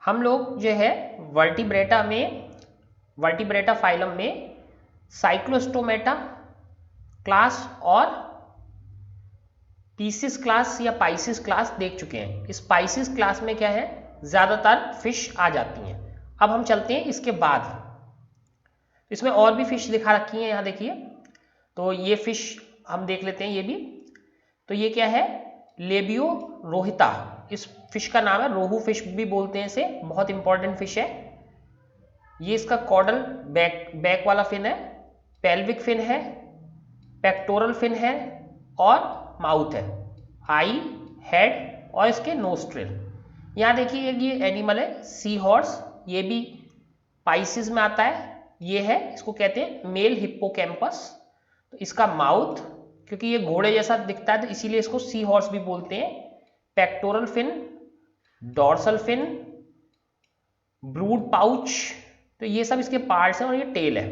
हम लोग जो है वर्टिब्रेटा फाइलम में साइक्लोस्टोमेटा क्लास और पीसिस क्लास या पाइसिस क्लास देख चुके हैं। इस पाइसिस क्लास में क्या है, ज़्यादातर फिश आ जाती हैं। अब हम चलते हैं इसके बाद, इसमें और भी फिश दिखा रखी हैं, यहाँ देखिए। तो ये फिश हम देख लेते हैं ये भी। तो ये क्या है, लेबियो रोहिता, इस फिश का नाम है, रोहू फिश भी बोलते हैं इसे, बहुत इंपॉर्टेंट फिश है ये। इसका कॉर्डल बैक वाला फिन है, पेल्विक फिन है, पेक्टोरल फिन है और माउथ है, आई, हेड और इसके नोस्ट्रिल। यहाँ देखिए ये एनिमल है सी हॉर्स, ये भी पाइसिस में आता है। ये है, इसको कहते हैं मेल हिप्पोकैम्पस। तो इसका माउथ, क्योंकि ये घोड़े जैसा दिखता है तो इसीलिए इसको सी हॉर्स भी बोलते हैं। Pectoral fin, dorsal fin, brood pouch, तो ये सब इसके पार्ट्स हैं और ये टेल है।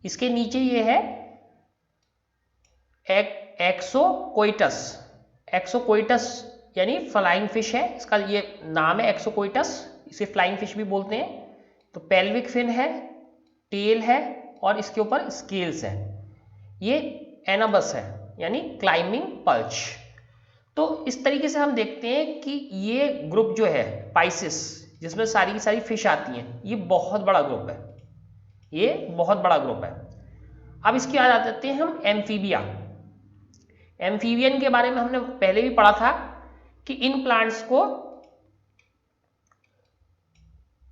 इसके नीचे ये है एक्सोकोइटस। एक्सोकोइटस यानी फ्लाइंग फिश है, इसका ये नाम है एक्सोकोइटस, इसे फ्लाइंग फिश भी बोलते हैं। तो पेल्विक फिन है, टेल है और इसके ऊपर स्केल्स है। ये एनाबस है यानी क्लाइंबिंग पल्च। तो इस तरीके से हम देखते हैं कि ये ग्रुप जो है पाइसिस, जिसमें सारी की सारी फिश आती हैं, ये बहुत बड़ा ग्रुप है, ये बहुत बड़ा ग्रुप है। अब इसके बाद आ जाते हैं हम एम्फीबिया। एम्फीबियन के बारे में हमने पहले भी पढ़ा था कि इन प्लांट्स को,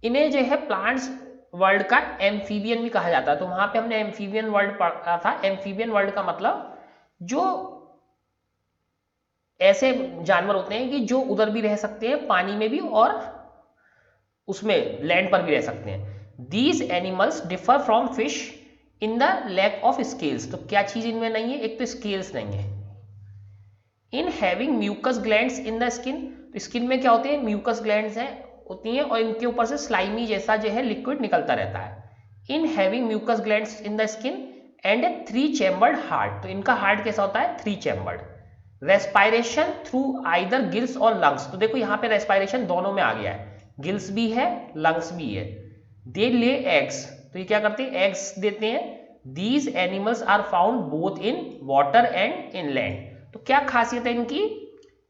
इन्हें जो है प्लांट्स वर्ल्ड का एम्फीबियन भी कहा जाता है। तो वहां पे हमने एम्फीबियन वर्ल्ड पढ़ा था। एम्फीबियन वर्ल्ड का मतलब जो ऐसे जानवर होते हैं कि जो उधर भी रह सकते हैं पानी में भी और उसमें लैंड पर भी रह सकते हैं। These animals differ from fish in the lack of scales. तो क्या चीज इनमें नहीं है, एक तो स्केल्स नहीं है। In having mucus glands in the skin, तो स्किन में क्या होते हैं, म्यूकस ग्लैंड्स हैं होती हैं और इनके ऊपर से स्लाइमी जैसा जो है लिक्विड निकलता रहता है। In having mucus glands in the skin and a 3 chambered heart. तो इनका हार्ट कैसा होता है, 3 chambered. Respiration through either gills और लंग्स। तो देखो यहाँ पे रेस्पायरेशन दोनों में आ गया है, गिल्स भी है लंग्स भी है। दे ले एग्स, तो ये क्या करते हैं, एग्स देते हैं। These animals are found both in water and in land. तो क्या खासियत है इनकी,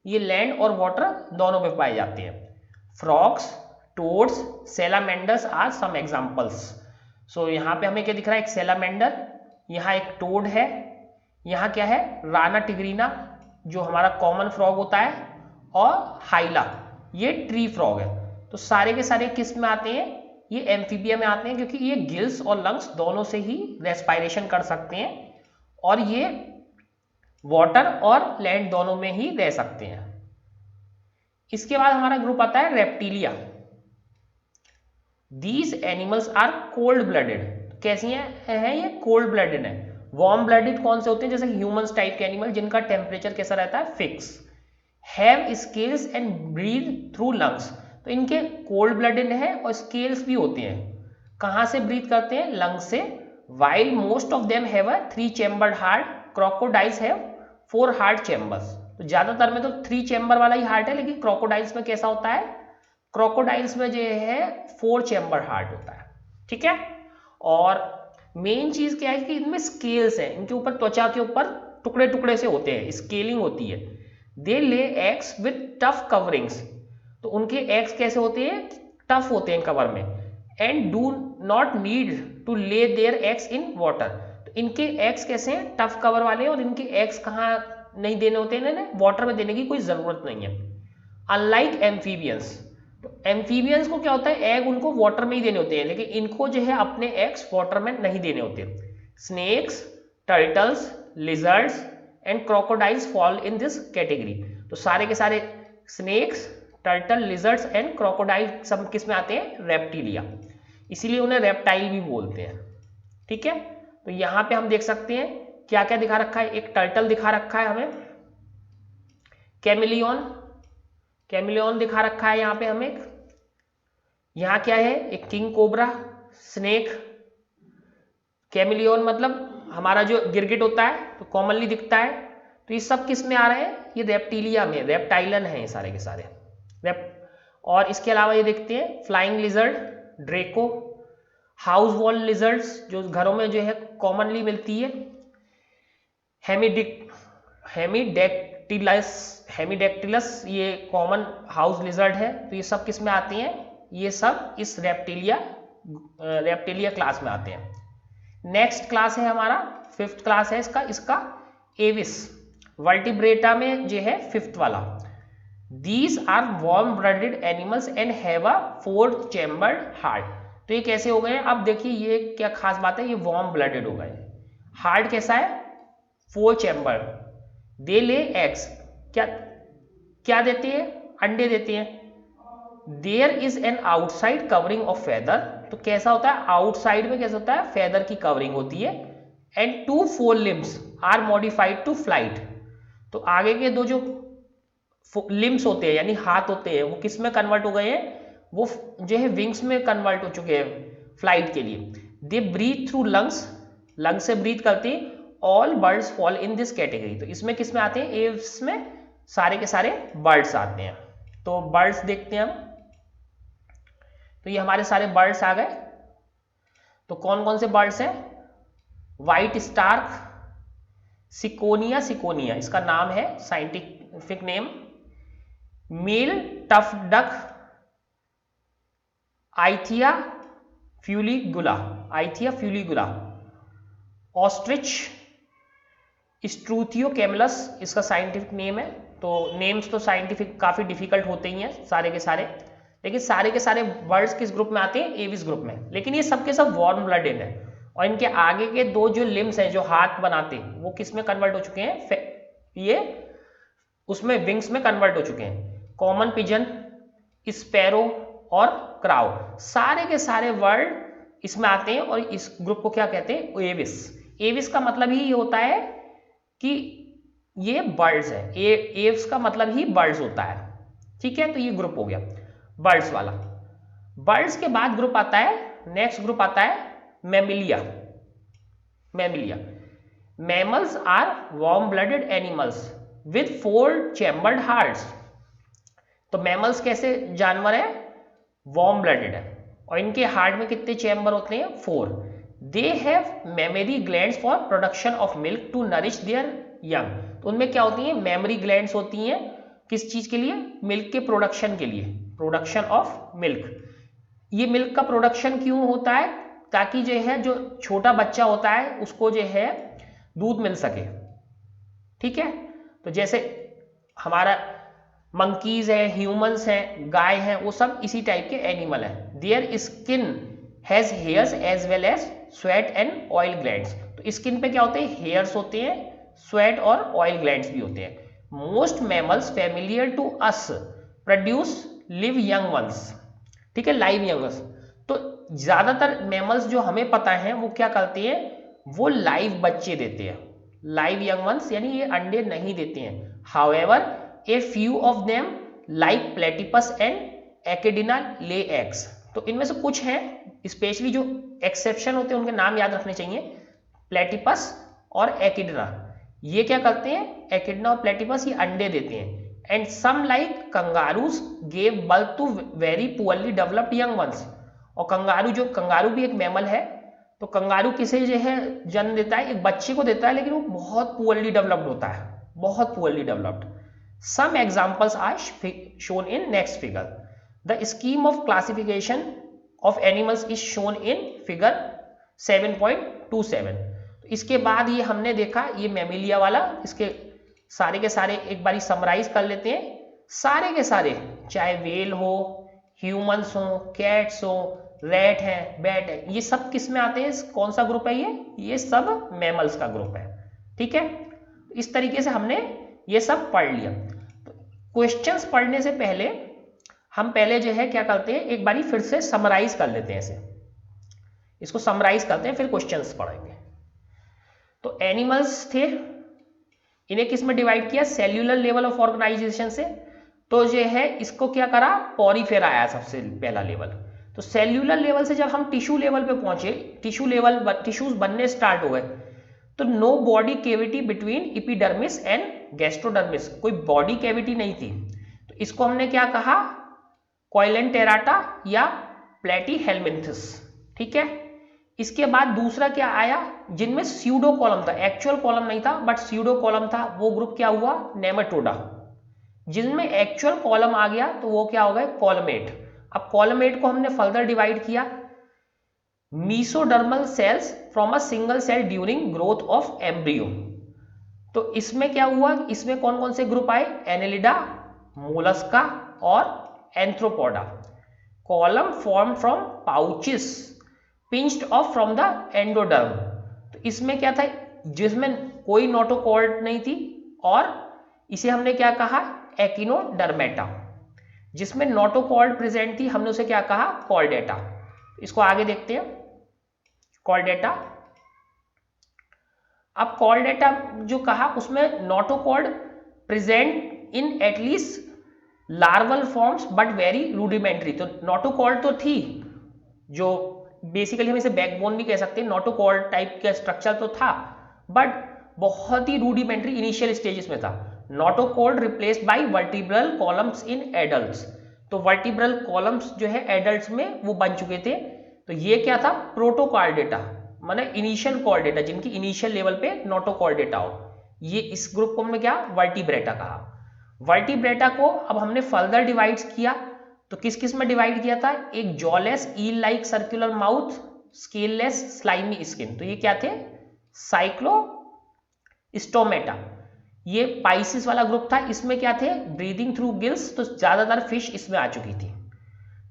ये लैंड और वाटर दोनों पे पाए जाते हैं। Frogs, toads, salamanders are some examples. So यहाँ पे हमें क्या दिख रहा है, एक सैलामेंडर, यहाँ एक टोड है, यहाँ क्या है, राना टिग्रीना जो हमारा कॉमन फ्रॉग होता है, और हाइला ये ट्री फ्रॉग है। तो सारे के सारे किस में आते हैं, ये एम्फीबिया में आते हैं, क्योंकि ये गिल्स और लंग्स दोनों से ही रेस्पायरेशन कर सकते हैं और ये वाटर और लैंड दोनों में ही रह सकते हैं। इसके बाद हमारा ग्रुप आता है Reptilia. These animals are cold blooded. कैसी हैं ये, कोल्ड ब्लडेड है। वार्म ब्लडेड कौन से होते हैं, जैसे ह्यूमंस टाइप के एनिमल जिनका टेम्परेचर कैसा रहता है, fix. Have scales and breathe through lungs. तो इनके कोल्ड ब्लडेड है और स्केल्स भी होते हैं। कहाँ से ब्रीथ करते हैं, लंग्स से। While most of them have a 3 chambered heart, crocodiles have 4 heart chambers. तो ज्यादातर में तो 3 चैम्बर वाला ही हार्ट है, लेकिन क्रोकोडाइल्स में कैसा होता है, क्रोकोडाइल्स में जो है 4 चैम्बर हार्ट होता है, ठीक है। और मेन चीज क्या है कि इनमें स्केल्स हैं, इनके ऊपर त्वचा के ऊपर टुकड़े टुकड़े से होते हैं, स्केलिंग होती है। दे lay eggs with tough coverings. तो उनके एग्स कैसे होते हैं, टफ होते हैं कवर में। And do not need to lay their eggs in water. तो इनके एग्स कैसे हैं, टफ कवर वाले, और इनके एग्स कहाँ नहीं देने होते हैं, इन्हें वाटर में देने की कोई जरूरत नहीं है। अनलाइक एम्फीबियंस, तो एम्फीबियंस को क्या होता है, एग उनको वाटर में ही देने होते हैं, लेकिन इनको जो है अपने एग्स वाटर में नहीं देने होते। Snakes, turtles, lizards and crocodiles fall in this category. तो सारे के सारे snakes, turtle, lizards and crocodile सब किस में आते हैं, रेप्टिलिया, इसीलिए उन्हें रेप्टाइल भी बोलते हैं, ठीक है। तो यहाँ पे हम देख सकते हैं क्या क्या दिखा रखा है, एक टर्टल दिखा रखा है हमें, कैमिलियन, कैमिलियन दिखा रखा है यहाँ पे हमें। यहाँ क्या है, एक किंग कोबरा, स्नेक, कैमिलियन मतलब हमारा जो गिरगिट होता है तो कॉमनली दिखता है। तो ये सब किस में आ रहे हैं, ये रेप्टिलिया में, रेप्टाइलन है ये सारे के सारे। और इसके अलावा ये देखते हैं flying lizard, ड्रेको, house wall lizards जो घरों में जो है कॉमनली मिलती है, हेमीडेक्टिलस ये कॉमन हाउस लिजर्ड है। तो ये सब किस में आते हैं, ये सब इस रेप्टिलिया क्लास में आते हैं। नेक्स्ट क्लास है हमारा, फिफ्थ क्लास है इसका एविस, वर्टिब्रेटा में जो है फिफ्थ वाला। These are warm blooded animals and have a 4 chambered heart। तो ये कैसे हो गए, अब देखिए ये क्या खास बात है, ये वार्म ब्लडेड हो गए। हार्ट कैसा है, 4 चैम्बर। दे ले एग्स, क्या देते हैं, अंडे देते हैं। There is an outside covering of feather, तो कैसा होता है, आउटसाइड में कैसा होता है, फेदर की कवरिंग होती है। And 2 four limbs are modified to flight, तो आगे के दो जो लिम्स होते हैं यानी हाथ होते हैं वो किस में कन्वर्ट हो गए हैं, वो जो है विंग्स में कन्वर्ट हो चुके हैं फ्लाइट के लिए। They breathe through lungs, lung से ब्रीथ करते हैं। All birds fall in this category, तो इसमें किस में आते हैं, एव्स में सारे के सारे बर्ड्स आते हैं। तो बर्ड्स देखते हैं हम, तो ये हमारे सारे बर्ड्स आ गए। तो कौन कौन से बर्ड्स हैं, व्हाइट स्टार्क, सिकोनिया इसका नाम है scientific name. Male tuft duck, Aythya fuligula, ostrich, Struthio camelus इसका साइंटिफिक नेम है। तो नेम्स तो साइंटिफिक काफी डिफिकल्ट होते ही हैं सारे के सारे, लेकिन सारे के सारे बर्ड्स किस ग्रुप में आते हैं, एविस ग्रुप में। लेकिन ये सब के सब वार्म ब्लडेड है, और इनके आगे के दो जो लिम्स हैं जो हाथ बनाते हैं वो किस में कन्वर्ट हो चुके हैं, ये उसमें विंग्स में कन्वर्ट हो चुके हैं। कॉमन पिजन, स्पैरो और क्राउ, सारे के सारे वर्ड इसमें आते हैं और इस ग्रुप को क्या कहते हैं, एविस। एविस का मतलब ही ये होता है कि ये बर्ड्स है, एव्स का मतलब ही बर्ड्स होता है, ठीक है। तो ये ग्रुप हो गया बर्ड्स वाला। बर्ड्स के बाद ग्रुप आता है, नेक्स्ट ग्रुप आता है Mammalia. Mammals are warm blooded animals with 4 chambered hearts. तो मैमल्स कैसे जानवर है, वार्म ब्लडेड है, और इनके हार्ट में कितने चैम्बर होते हैं, 4। They have mammary glands for production of milk to nourish their young. तो उनमें क्या होती है, मेमरी ग्लैंड्स होती हैं, किस चीज के लिए, मिल्क के प्रोडक्शन के लिए, प्रोडक्शन ऑफ मिल्क। ये मिल्क का प्रोडक्शन क्यों होता है, ताकि जो है जो छोटा बच्चा होता है उसको जो है दूध मिल सके, ठीक है। तो जैसे हमारा मंकीज है, ह्यूमंस हैं, गाय हैं, वो सब इसी टाइप के एनिमल हैं। Their skin has hairs as well as sweat and oil glands. तो स्किन पे क्या होते हैं, हेयर्स होते हैं, स्वेट और ऑयल ग्लैंड्स भी होते हैं। Most mammals familiar to us produce live young ones, ठीक है, लाइव यंग वंस। तो ज्यादातर मैमल्स जो हमें पता है वो क्या करते हैं, वो लाइव बच्चे देते हैं, लाइव यंग वंस, यानी ये अंडे नहीं देते हैं। However a few of them like platypus and echidna lay eggs. तो इनमें से कुछ हैं, स्पेशली जो एक्सेप्शन होते हैं उनके नाम याद रखने चाहिए, प्लेटिपस और एकिडना। ये क्या करते हैं, एकिडना और प्लेटिपस ये अंडे देते हैं। And some like kangaroos gave birth to very poorly developed young ones. और कंगारू भी एक मैमल है, तो कंगारू किसे जो है जन्म देता है, एक बच्चे को देता है, लेकिन वो बहुत पुअरली डेवलप्ड होता है, बहुत poorly developed. Some examples are shown in next figure. The scheme of classification of animals is shown in figure 7.27. तो इसके बाद ये हमने देखा ये मैमिलिया वाला, इसके सारे के सारे एक बारी समराइज कर लेते हैं। सारे के सारे, चाहे वेल हो, ह्यूमंस हो, कैट्स हो, रैट है, बैट है, ये सब किस में आते हैं, कौन सा ग्रुप है ये सब मैमल्स का ग्रुप है, ठीक है। इस तरीके से हमने ये सब पढ़ लिया। तो क्वेश्चंस पढ़ने से पहले हम पहले जो है क्या करते हैं, एक बारी फिर से समराइज कर लेते हैं, इसको समराइज करते हैं, फिर क्वेश्चंस पढ़ेंगे। तो एनिमल्स थे, इन्हें किस में डिवाइड किया, सेल्यूलर लेवल ऑफ ऑर्गेनाइजेशन से। तो जो है इसको क्या करा, पॉरीफेरा आया सबसे पहला लेवल। तो सेल्यूलर लेवल से जब हम टिश्यू लेवल पे पहुंचे, टिश्यूज बनने स्टार्ट हो गए, तो no body cavity between epidermis and gastrodermis, कोई बॉडी कैविटी नहीं थी। तो इसको हमने क्या कहा, कॉइलेंटेराटा या प्लेटीहेलमिन्थस। ठीक है, इसके बाद दूसरा क्या आया जिनमें स्यूडो कॉलम था, एक्चुअल कॉलम नहीं था बट स्यूडो कॉलम था, वो ग्रुप क्या हुआ, नेमाटोडा। जिनमें एक्चुअल कॉलम आ गया तो वो क्या हो गए, कॉलमेट। अब कॉलमेट को हमने फर्दर डिवाइड किया, mesodermal cells from a single cell during growth of embryo. तो इसमें क्या हुआ, इसमें कौन कौन से ग्रुप आए, एनेलिडा, मोलस्का और Arthropoda. Coelom form from pouches pinched off from the endoderm. तो इसमें क्या था, जिसमें कोई नोटोकॉर्ड नहीं थी, और इसे हमने क्या कहा, एकिनोडर्मेटा। जिसमें नोटोकॉर्ड प्रेजेंट थी हमने उसे क्या कहा, कॉर्डेटा। इसको आगे देखते हैं, कॉर्डेटा। अब कॉर्डेटा जो कहा उसमें notochord present in at least larval forms but very rudimentary. तो नोटोकॉर्ड तो थी, जो बेसिकली हम इसे बैकबोन भी कह सकते हैं, नोटोकॉर्ड टाइप का स्ट्रक्चर तो था बट बहुत ही रूडिमेंट्री इनिशियल स्टेजेस में था। Notochord replaced by vertebral columns in adults. तो वर्टिब्रल कॉलम्स जो है एडल्ट्स में वो बन चुके थे। तो ये क्या था, प्रोटोकॉर्डेटा, माने इनिशियल कॉर्डेटा, जिनकी इनिशियल लेवल पे नोटोकॉर्डेटा हो। ये इस ग्रुप को हमने क्या, वर्टिब्रेटा कहा। वर्टिब्रेटा को अब हमने फर्दर डिवाइड किया, तो किस किस में डिवाइड किया था, एक jawless eel like circular mouth, scaleless slimy skin. तो ये क्या थे, साइक्लोस्टोमेटा। ये पाइसिस वाला ग्रुप था, इसमें क्या थे, ब्रीदिंग थ्रू गिल्स। तो ज्यादातर फिश इसमें आ चुकी थी,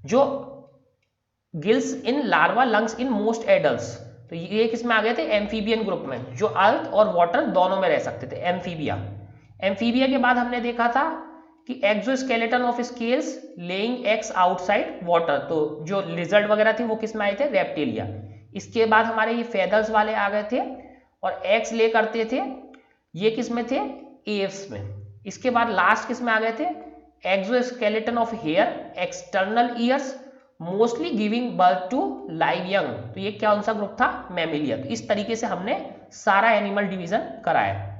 जो gills in larva, lungs in most adults. तो ये किसमें आ गए थे, एम्फीबियन ग्रुप में, जो अर्थ और वाटर दोनों में रह सकते थे, एम्फीबिया। एम्फीबिया के बाद हमने देखा था कि exoskeleton of scales laying eggs outside water. तो जो लिजर्ड वगैरह थी वो किसमें आए थे, रेप्टिलिया। इसके बाद हमारे ये फेदर्स वाले आ गए थे और एग्स ले करते थे, ये किसमें थे, एव्स में। इसके बाद लास्ट किसमें आ गए थे, exoskeleton of hair, external ears, mostly giving birth to live young. तो ये कौन सा ग्रुप था, मैमिलिया। तो इस तरीके से हमने सारा एनिमल डिवीजन कराया।